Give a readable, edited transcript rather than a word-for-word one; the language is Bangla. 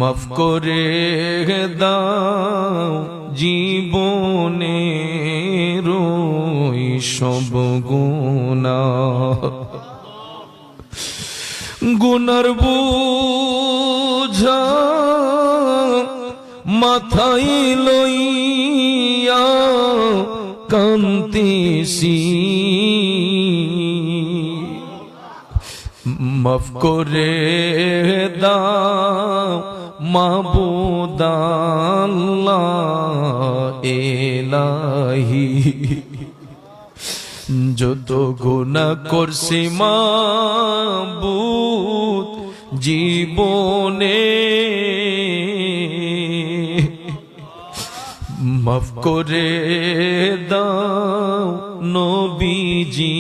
মাফ করে দাও জীবনের ওই সব গুনাহ, গুনার বোঝা মাথায় লইয়া কান্দিছি। মাফ করে দাও মাবুদ আল্লাহ ইলাহি, যত গুনাহ করছি মাবুদ জীবনে, মাফ করে দাও নবীজির